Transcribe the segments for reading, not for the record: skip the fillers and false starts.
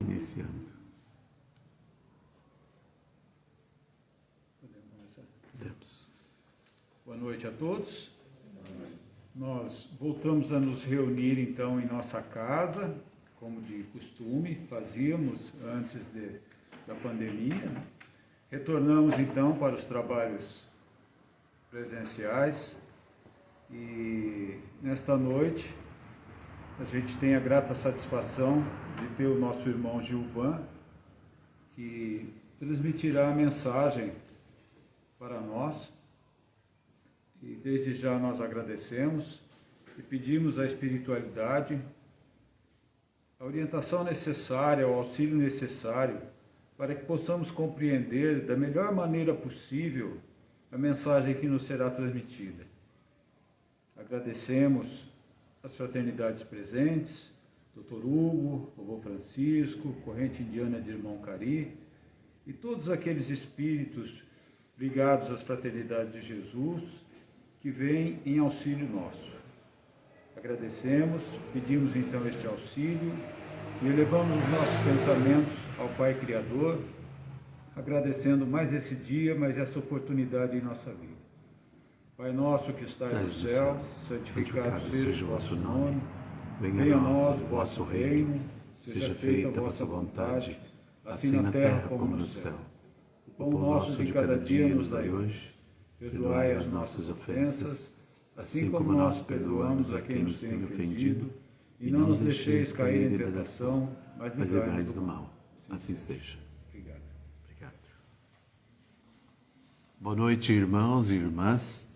Iniciando. Podemos começar? Podemos. Boa noite a todos. Nós voltamos a nos reunir então em nossa casa, como de costume, fazíamos antes da pandemia. Retornamos então para os trabalhos presenciais e nesta noite a gente tem a grata satisfação de ter o nosso irmão Gilvan, que transmitirá a mensagem para nós. E desde já nós agradecemos e pedimos à espiritualidade a orientação necessária, o auxílio necessário para que possamos compreender da melhor maneira possível a mensagem que nos será transmitida. Agradecemos as fraternidades presentes, Dr. Hugo, Vovô Francisco, Corrente Indiana de Irmão Cari e todos aqueles espíritos ligados às fraternidades de Jesus que vêm em auxílio nosso. Agradecemos, pedimos então este auxílio e elevamos os nossos pensamentos ao Pai Criador, agradecendo mais esse dia, mais essa oportunidade em nossa vida. Pai nosso que estás no céu, santificado seja o vosso nome, venha a nós o vosso reino, seja feita a vossa vontade, assim na terra como no céu. O pão nosso de cada dia nos dai hoje, perdoai as nossas ofensas, assim como nós perdoamos a quem nos tem ofendido, e não nos deixeis cair em tentação, mas livrai-nos do mal. Assim seja. Obrigado. Obrigado. Boa noite, irmãos e irmãs.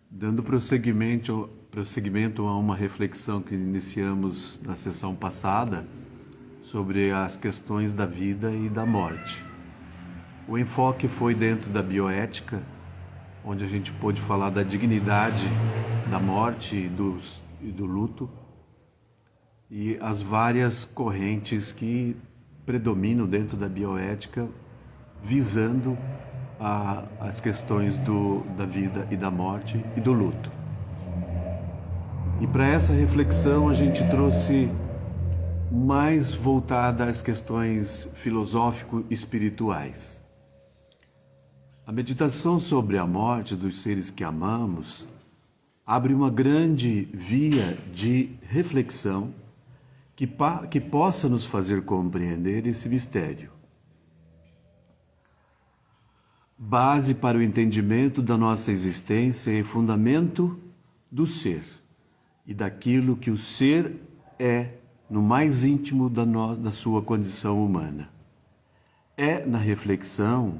Dando prosseguimento a uma reflexão que iniciamos na sessão passada sobre as questões da vida e da morte. O enfoque foi dentro da bioética, onde a gente pôde falar da dignidade da morte e do luto e as várias correntes que predominam dentro da bioética visando as questões da vida e da morte e do luto. E para essa reflexão a gente trouxe mais voltada às questões filosófico-espirituais. A meditação sobre a morte dos seres que amamos abre uma grande via de reflexão que possa nos fazer compreender esse mistério. Base para o entendimento da nossa existência e fundamento do ser e daquilo que o ser é no mais íntimo da sua condição humana. É na reflexão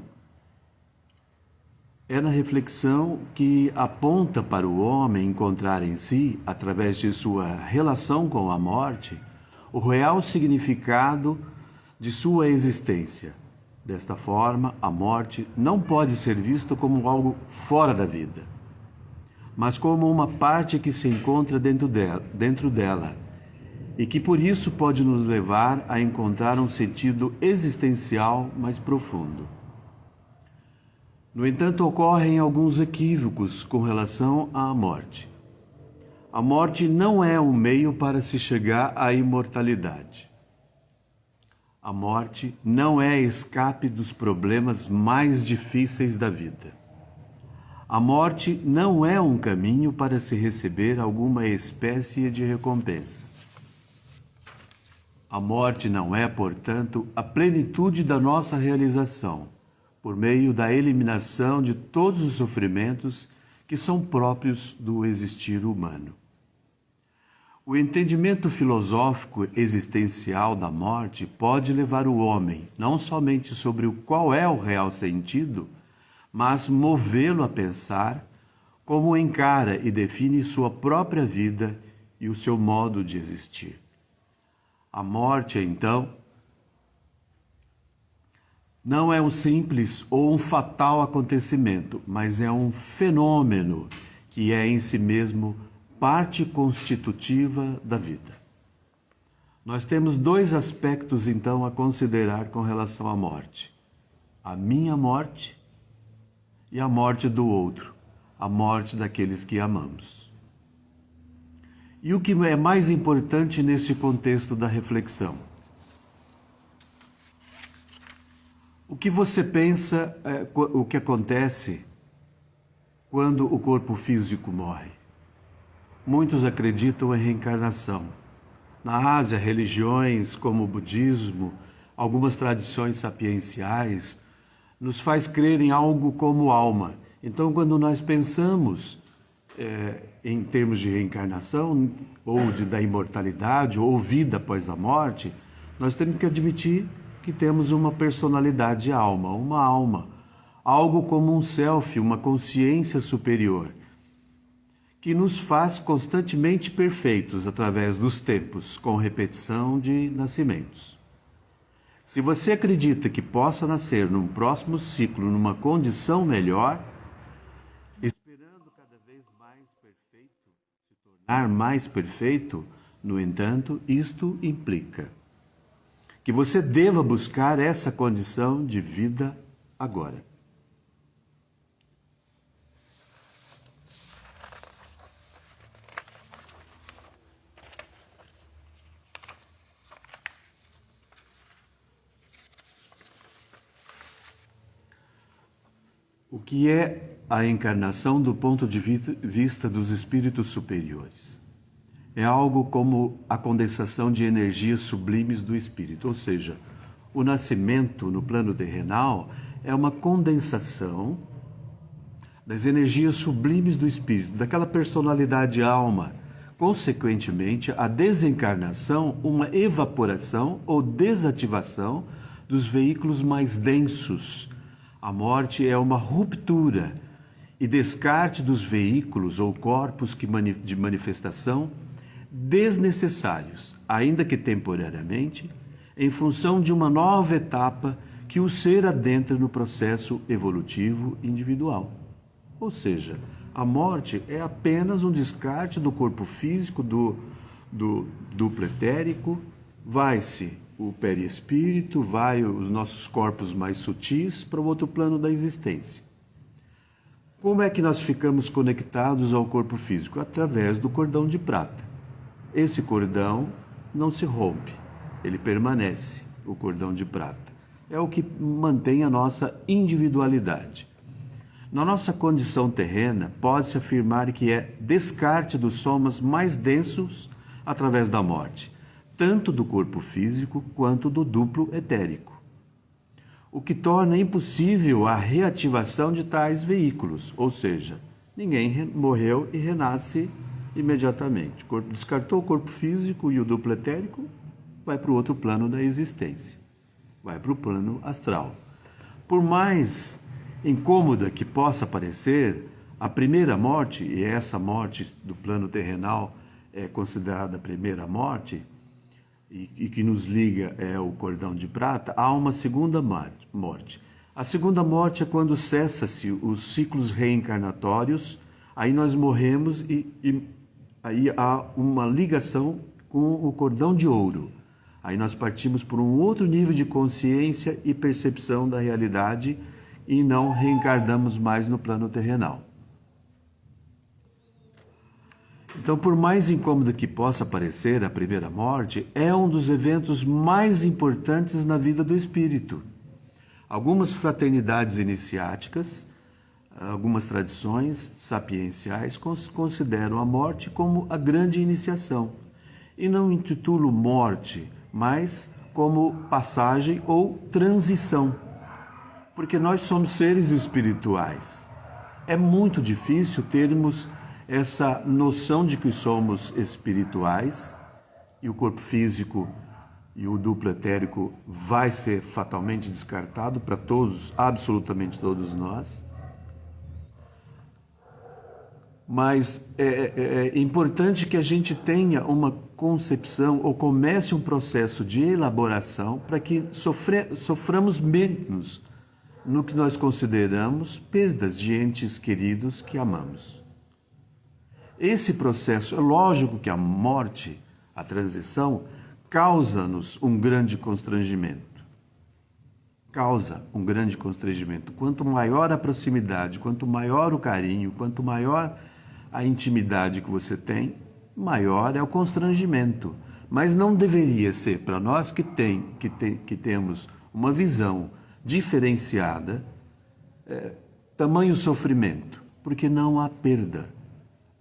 que aponta para o homem encontrar em si, através de sua relação com a morte, o real significado de sua existência. Desta forma, a morte não pode ser vista como algo fora da vida, mas como uma parte que se encontra dentro dela e que por isso pode nos levar a encontrar um sentido existencial mais profundo. No entanto, ocorrem alguns equívocos com relação à morte. A morte não é um meio para se chegar à imortalidade. A morte não é escape dos problemas mais difíceis da vida. A morte não é um caminho para se receber alguma espécie de recompensa. A morte não é, portanto, a plenitude da nossa realização, por meio da eliminação de todos os sofrimentos que são próprios do existir humano. O entendimento filosófico existencial da morte pode levar o homem não somente sobre qual é o real sentido, mas movê-lo a pensar como encara e define sua própria vida e o seu modo de existir. A morte, então, não é um simples ou um fatal acontecimento, mas é um fenômeno que é em si mesmo parte constitutiva da vida. Nós temos dois aspectos, então, a considerar com relação à morte. A minha morte e a morte do outro, a morte daqueles que amamos. E o que é mais importante nesse contexto da reflexão? O que você pensa, o que acontece quando o corpo físico morre? Muitos acreditam em reencarnação. Na Ásia, religiões como o budismo, algumas tradições sapienciais, nos faz crer em algo como alma. Então, quando nós pensamos em termos de reencarnação, ou da imortalidade, ou vida após a morte, nós temos que admitir que temos uma personalidade alma, uma alma, algo como um self, uma consciência superior, que nos faz constantemente perfeitos através dos tempos, com repetição de nascimentos. Se você acredita que possa nascer num próximo ciclo, numa condição melhor, esperando cada vez mais perfeito, se tornar mais perfeito, no entanto, isto implica que você deva buscar essa condição de vida agora. O que é a encarnação do ponto de vista dos espíritos superiores? É algo como a condensação de energias sublimes do espírito, ou seja, o nascimento no plano terrenal é uma condensação das energias sublimes do espírito, daquela personalidade alma. Consequentemente, a desencarnação, uma evaporação ou desativação dos veículos mais densos. A morte é uma ruptura e descarte dos veículos ou corpos de manifestação desnecessários, ainda que temporariamente, em função de uma nova etapa que o ser adentra no processo evolutivo individual. Ou seja, a morte é apenas um descarte do corpo físico, do duplo etérico, vai-se o perispírito, vai os nossos corpos mais sutis para o outro plano da existência. Como é que nós ficamos conectados ao corpo físico? Através do cordão de prata. Esse cordão não se rompe, ele permanece, o cordão de prata. É o que mantém a nossa individualidade. Na nossa condição terrena, pode-se afirmar que é descarte dos somas mais densos através da morte, tanto do corpo físico quanto do duplo etérico, o que torna impossível a reativação de tais veículos, ou seja, ninguém morreu e renasce imediatamente. Descartou o corpo físico e o duplo etérico, vai para o outro plano da existência, vai para o plano astral. Por mais incômoda que possa parecer, a primeira morte, e essa morte do plano terrenal é considerada a primeira morte, e que nos liga é o cordão de prata, há uma segunda morte. A segunda morte é quando cessa-se os ciclos reencarnatórios, aí nós morremos e aí há uma ligação com o cordão de ouro. Aí nós partimos por um outro nível de consciência e percepção da realidade e não reencarnamos mais no plano terrenal. Então, por mais incômoda que possa parecer a primeira morte, é um dos eventos mais importantes na vida do espírito. Algumas fraternidades iniciáticas, algumas tradições sapienciais consideram a morte como a grande iniciação e não intitulam morte, mas como passagem ou transição, porque nós somos seres espirituais. É muito difícil termos essa noção de que somos espirituais e o corpo físico e o duplo etérico vai ser fatalmente descartado para todos, absolutamente todos nós. Mas é importante que a gente tenha uma concepção ou comece um processo de elaboração para que soframos menos no que nós consideramos perdas de entes queridos que amamos. Esse processo, é lógico que a morte, a transição, causa-nos um grande constrangimento. Causa um grande constrangimento. Quanto maior a proximidade, quanto maior o carinho, quanto maior a intimidade que você tem, maior é o constrangimento. Mas não deveria ser para nós que temos uma visão diferenciada, tamanho sofrimento, porque não há perda,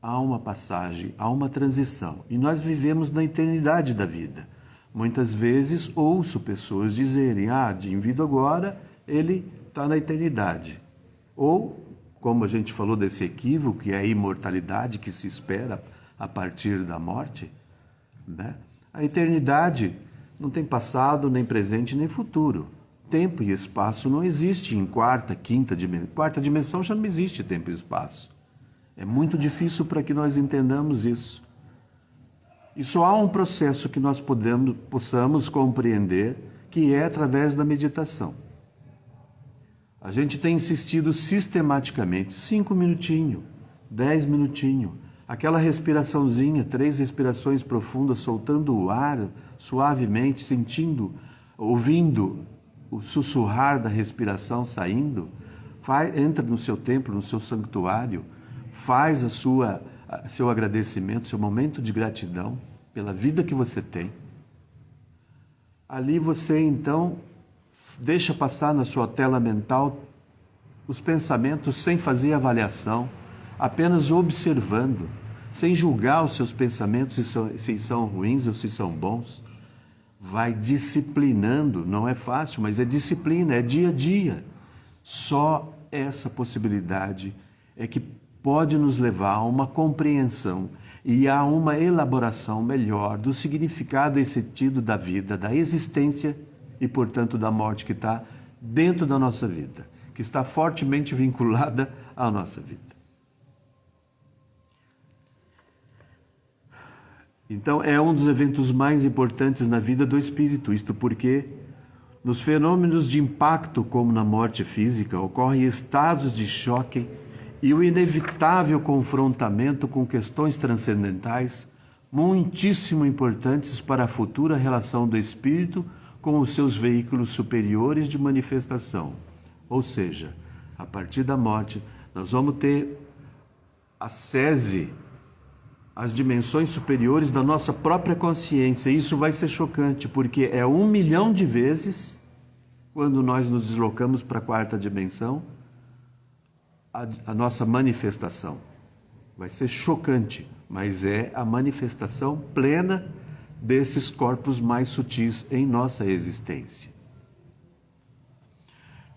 há uma passagem, há uma transição. E nós vivemos na eternidade da vida. Muitas vezes ouço pessoas dizerem, de indivíduo agora, ele está na eternidade. Ou, como a gente falou desse equívoco, que é a imortalidade que se espera a partir da morte, né? A eternidade não tem passado, nem presente, nem futuro. Tempo e espaço não existe em quarta, quinta dimensão. Quarta dimensão já não existe tempo e espaço. É muito difícil para que nós entendamos isso. E só há um processo que nós possamos compreender, que é através da meditação. A gente tem insistido sistematicamente, 5 minutinhos, 10 minutinhos, aquela respiraçãozinha, 3 respirações profundas, soltando o ar suavemente, sentindo, ouvindo o sussurrar da respiração saindo. Entra no seu templo, no seu santuário, faz seu agradecimento, seu momento de gratidão pela vida que você tem. Ali você então deixa passar na sua tela mental os pensamentos sem fazer avaliação, apenas observando, sem julgar os seus pensamentos se são ruins ou se são bons. Vai disciplinando, não é fácil, mas é disciplina, é dia a dia. Só essa possibilidade é que pode nos levar a uma compreensão e a uma elaboração melhor do significado e sentido da vida, da existência e, portanto, da morte que está dentro da nossa vida, que está fortemente vinculada à nossa vida. Então, é um dos eventos mais importantes na vida do espírito, isto porque nos fenômenos de impacto, como na morte física, ocorrem estados de choque e o inevitável confrontamento com questões transcendentais muitíssimo importantes para a futura relação do espírito com os seus veículos superiores de manifestação. Ou seja, a partir da morte, nós vamos ter a sese, as dimensões superiores da nossa própria consciência. Isso vai ser chocante, porque é 1 milhão de vezes, quando nós nos deslocamos para a quarta dimensão, a nossa manifestação. Vai ser chocante, mas é a manifestação plena desses corpos mais sutis em nossa existência.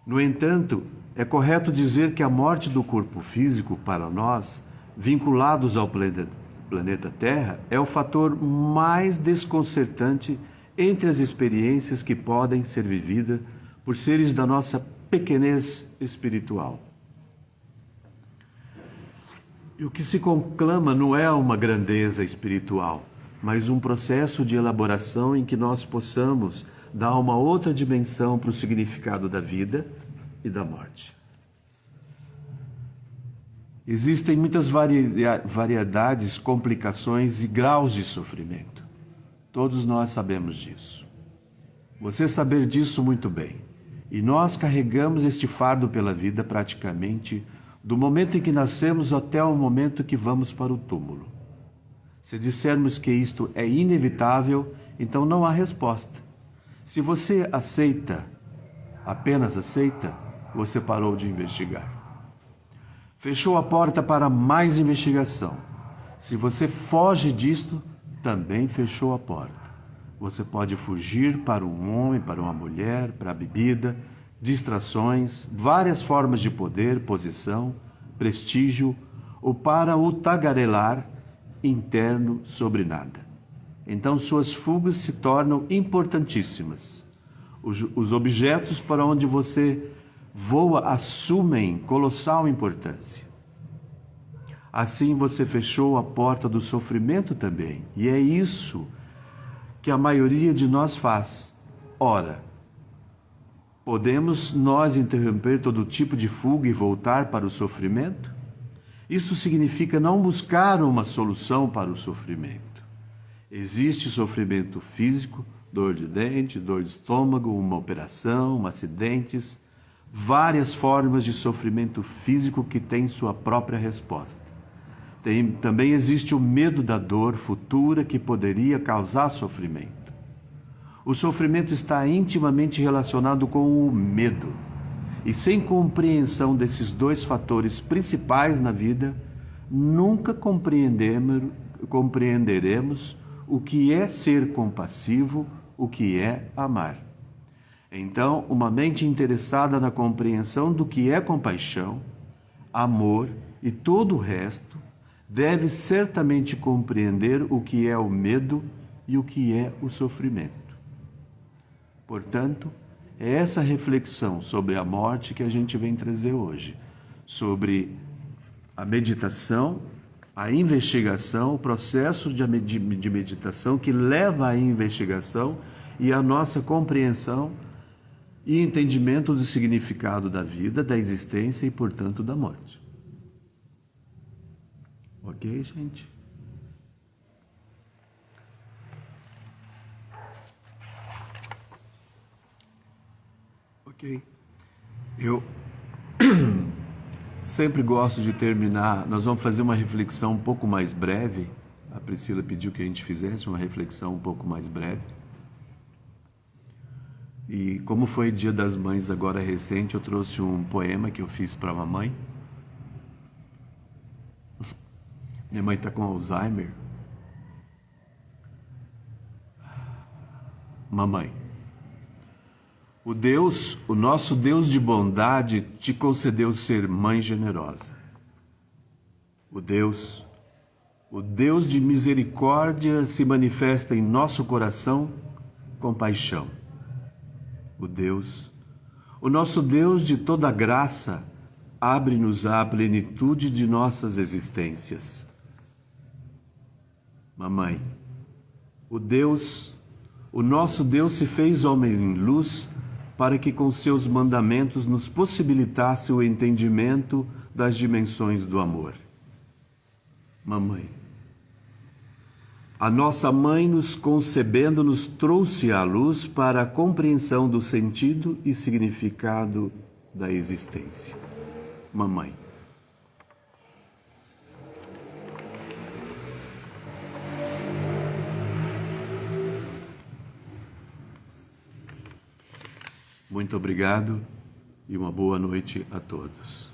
No entanto, é correto dizer que a morte do corpo físico, para nós, vinculados ao planeta Terra, é o fator mais desconcertante entre as experiências que podem ser vividas por seres da nossa pequenez espiritual. E o que se conclama não é uma grandeza espiritual, mas um processo de elaboração em que nós possamos dar uma outra dimensão para o significado da vida e da morte. Existem muitas variedades, complicações e graus de sofrimento. Todos nós sabemos disso. Você saber disso muito bem. E nós carregamos este fardo pela vida praticamente do momento em que nascemos até o momento que vamos para o túmulo. Se dissermos que isto é inevitável, então não há resposta. Se você aceita, apenas aceita, você parou de investigar. Fechou a porta para mais investigação. Se você foge disto, também fechou a porta. Você pode fugir para um homem, para uma mulher, para a bebida, distrações, várias formas de poder, posição, prestígio, ou para o tagarelar interno sobre nada. Então suas fugas se tornam importantíssimas. Os objetos para onde você voa assumem colossal importância. Assim você fechou a porta do sofrimento também. E é isso que a maioria de nós faz. Ora, podemos nós interromper todo tipo de fuga e voltar para o sofrimento? Isso significa não buscar uma solução para o sofrimento. Existe sofrimento físico, dor de dente, dor de estômago, uma operação, acidentes, várias formas de sofrimento físico que têm sua própria resposta. Também existe o medo da dor futura que poderia causar sofrimento. O sofrimento está intimamente relacionado com o medo. E sem compreensão desses dois fatores principais na vida, nunca compreenderemos o que é ser compassivo, o que é amar. Então, uma mente interessada na compreensão do que é compaixão, amor e todo o resto, deve certamente compreender o que é o medo e o que é o sofrimento. Portanto, é essa reflexão sobre a morte que a gente vem trazer hoje, sobre a meditação, a investigação, o processo de meditação que leva à investigação e à nossa compreensão e entendimento do significado da vida, da existência e, portanto, da morte. Ok, gente? Ok. Eu sempre gosto de terminar. Nós vamos fazer uma reflexão um pouco mais breve. A Priscila pediu que a gente fizesse uma reflexão um pouco mais breve. E como foi Dia das Mães agora recente, eu trouxe um poema que eu fiz para a mamãe. Minha mãe está com Alzheimer. Mamãe, o nosso Deus de bondade te concedeu ser mãe generosa. O Deus de misericórdia se manifesta em nosso coração com paixão. O nosso Deus de toda graça, abre-nos à plenitude de nossas existências. Mamãe, o nosso Deus se fez homem em luz para que com seus mandamentos nos possibilitasse o entendimento das dimensões do amor. Mamãe, a nossa mãe nos concebendo nos trouxe à luz para a compreensão do sentido e significado da existência. Mamãe. Muito obrigado e uma boa noite a todos.